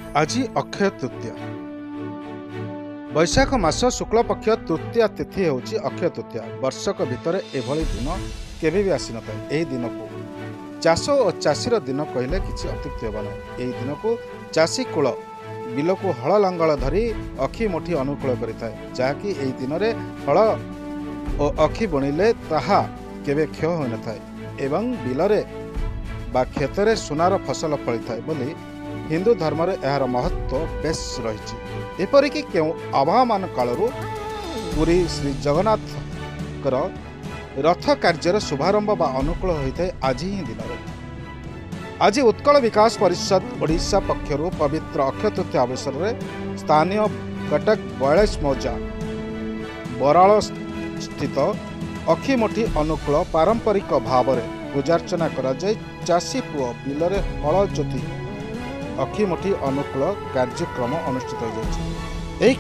आज अक्षय तृतीया वैशाख मास शुक्ल पक्ष तृतीया तिथि होची अक्षय तृतीया। वर्षक भितर एभली दिन केबे भी आसी नଥାଏ। एही दिन को चाष और चाषीर दिन कहले किछि अत्युक्ति हेबा नै। एही दिन को चाषी कुल बिल को हल लांगल धरी अखी मुठी अनुकूल करिथाय, जाकी एही दिन रे हल और अखी बुणिले ताहा केबे क्षय होय नଥାଏ एवं बिलरे बा खेतरे सुनार फसल फलिथाय बोली हिंदू धर्म रे एहार महत्व बेस रही। एपरिकी केउ आवाहमान कालरू पुरी श्री जगन्नाथ रथ कार्यर शुभारंभ बा अनुकूल होता है आज ही दिन में। आज उत्कल विकास परिषद ओडिशा पक्षरु पवित्र अक्षय तृतीया अवसर में स्थानीय कटक 42 मौजा बराल स्थित अखिमुठी अनुकूल पारंपरिक भाव में पूजार्चना करा जाय। चाषी पुओ बिलरे हल जोति अखिमुठी अनुकूल कार्यक्रम अनुष्ठित हो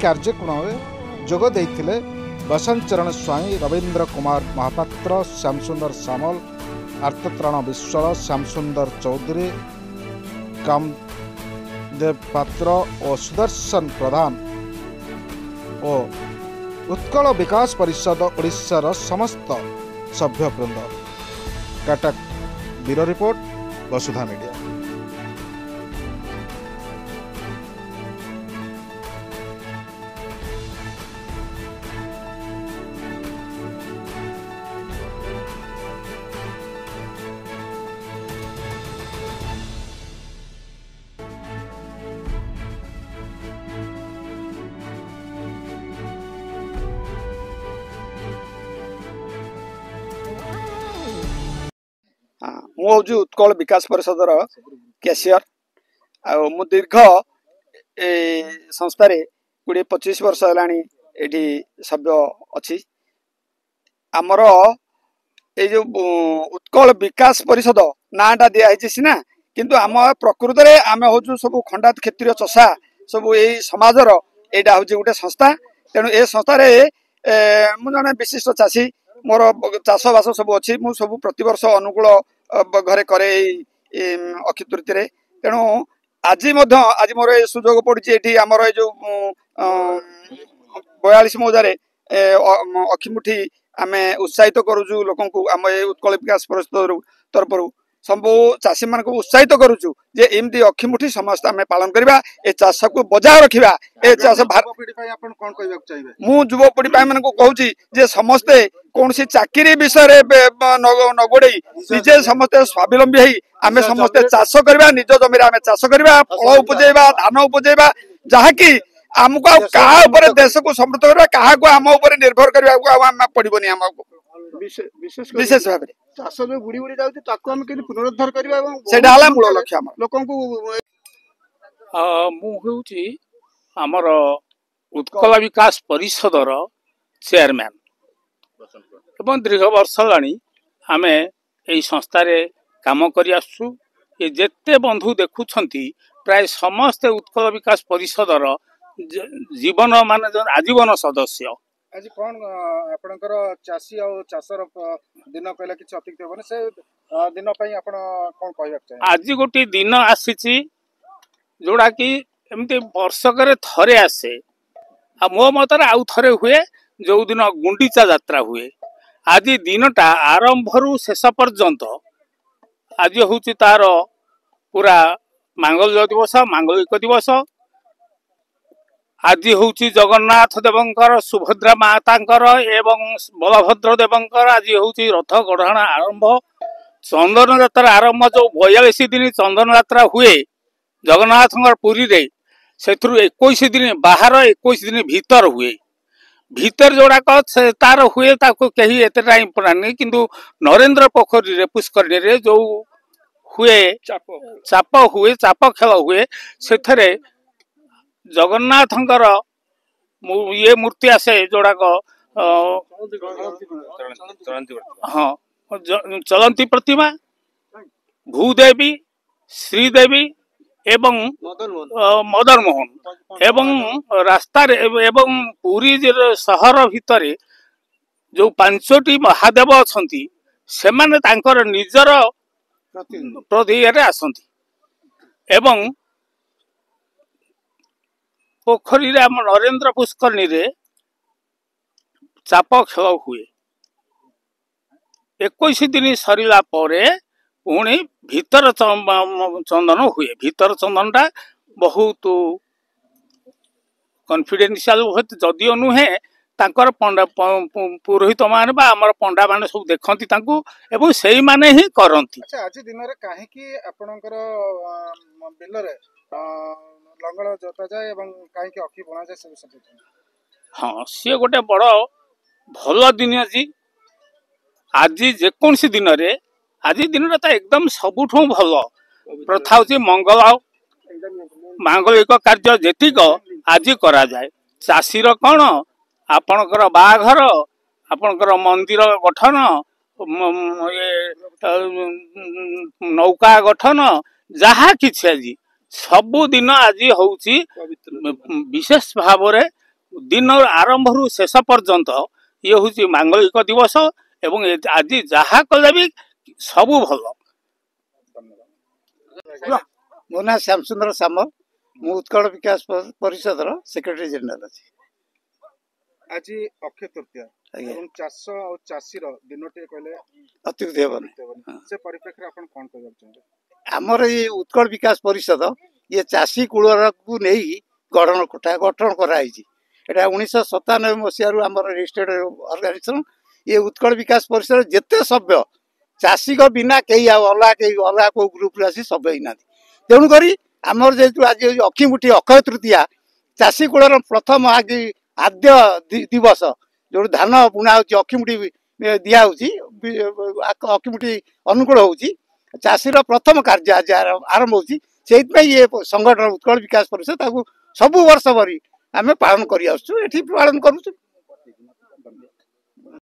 कार्यक्रम में जोग देइथिले बसंत चरण स्वामी, रवींद्र कुमार महापात्र, श्यामसुंदर सामल, आर्तत्राण विश्वाल, श्यामसुंदर चौधरी, कामदेव पात्र और सुदर्शन प्रधान और उत्कल विकास परिषद ओडिशार समस्त सभ्यवृंद। कटक ब्यूरो रिपोर्ट, वसुधा मीडिया। मुझे उत्कल विकास परिषद कैशियर मु दीर्घ संस्था 20-25 वर्ष है सभ्य अच्छी। आमर ये जो उत्कल विकास परिषद नाटा दिखाई सीना किंतु आम प्रकृत में आम हूँ सब खंडात क्षेत्रीय चषा सब यही समाजर यहाँ हूँ गोटे संस्था। तेणु ए संस्था मुझे विशिष्ट चाषी मोर चाष बास सब अच्छी मु सब प्रति वर्ष अनुकूल घरे करे अक्षय तृतीय। तेणु आज मोर सुजोग पड़ी ये आमर जो 42 मौजारे अखिमुठी आम उत्साहित करुचु लोक आम उत्कल विकास परिषद तरफ सब चाषी मान उत्साहित करुचु जे एमती अखिमुठी समस्त आम पालन करवा ए चाष को बजाय रखा। ए चाष मु युवपीढ़ी मान कहूँ जे समस्ते कौन सी चाकरी विषय न गोड़े निजे समस्ते स्वावलंबी है आम समस्ते चाष करवा, निज जमी आम चाष करवा, फल उपजेबा, धान उपजेबा, जहाँकि आमको क्या देश को समृद्ध करवा क्या आम निर्भर करने पड़ोनी। आमको विशेष भाव चाष जो बुड़ी बुड़ी जाऊँ पुनरुद्धार करवा मूल लक्ष्य लोक आमर उत्कल विकास परिषदर चेयरमैन एवं दीर्घ वर्ष आम यही संस्था काम कर जेते बंधु देखुंट प्राय समस्ते उत्कल विकास परिषदर जीवन मान आजीवन सदस्य। आज कौन आपणकर चाषी और चाषर दिन कहला कि अतिरिक्त हेबने से दिन पई आपण कोन कहबाक चाहे? आज गोटे दिन आसी जोड़ा कि एमती वर्षक थरे आसे आ मो मतर आउ थरे हुए जो दिन गुंडीचा यात्रा हुए। आज दिनटा आरंभ शेष पर्यंत आज हूँ तार पूरा मांगल्य दिवस, मांगलिक दिवस। आज हूँ जगन्नाथ देवंकर, सुभद्रा मातांकर एवं बलभद्र देवंकर आज हूँ रथ गढ़ा आरंभ। चंदन यात्रा आरंभ जो 42 दिन चंदन यात्रा हुए जगन्नाथ पुरी रे से 21 दिन बाहर 21 दिन भीतर हुए। भीतर जोड़ाक तार हुए कहीं एत नहीं किंतु नरेंद्र पोखरी रे पुष्करणी रे जो हुए चाप हुए, चाप खेल हुए से जगन्नाथ ये मूर्ति आसे जोड़ाक हाँ चलंती प्रतिमा, भूदेवी, श्रीदेवी एवं मदन मोहन एवं रास्ता एवं पुरी सहर भितर जो 5टी महादेव अछंती से माने तांकर निजर प्रति आसंती एवं पोखरी रे आम नरेंद्र पुष्करणी रे चाप खेल हुए 21 दिन सरला पुणी भीतर चंदन हुए भीतर चंदन टा बहुत कॉन्फिडेंशियल जदियो नुहे तांकर पंडा पुरोहित मान बा हमर पंडा मान सब देखंती तांकू एवं सेही माने ही करंती। अच्छा आज दिन रे काहे कि आपनकर बिल रे लंगड़ जोता जाए एवं काहे कि अखी बना जाए सब सब। हाँ सी गोटे बड़ भल दिन आज आज जेकोसी दिन रे आज दिन तो एकदम सबुठ भल प्रथा हूँ मंगल मांगलिक कार्य जेतिक आज करा जाए चाषीर कौन आपणकर बाघर आपणकर मंदिर गठन नौका गठन जहा किछि आज सबु दिन आज होउची विशेष भाव रे दिन आरंभ रु शेष पर्यंत ये हूँ मांगलिक दिवस एवं आज जहा कले भी सबु भल। मो ना श्याम सुंदर सामल मु उत्कल विकास परिषद सेक्रेटरी जनरल अच्छी। आज अक्षय तृतीया एवं चाष और चाषीर दिनटे कहले अत्युक्ति हेबनी से परिप्रेक्षी आपण कोन कहब चाहते आमर ये उत्कल विकास परिषद ये चाषी कूलर को नहीं गठन कराई 1997 मसीह आमर रजिस्टर्ड ऑर्गेनाइजेशन ये उत्कल विकास परिषद जिते सभ्य चाषी को बिना कई अलग को ग्रुप आसी सभ्य ही ना तेणुक आमर जेतु आज अखिमुठी अक्षय तृतीया चाषी कूलर प्रथम आद्य दिवस जो धान बुणा हो अखिमुठी दिया अखिमुठी अनुकूल हो चाषीर प्रथम कार्य आज आरंभ हो ये संगठन उत्कल विकास परिषद सबु वर्ष भरी आम पालन कर पालन करूँ।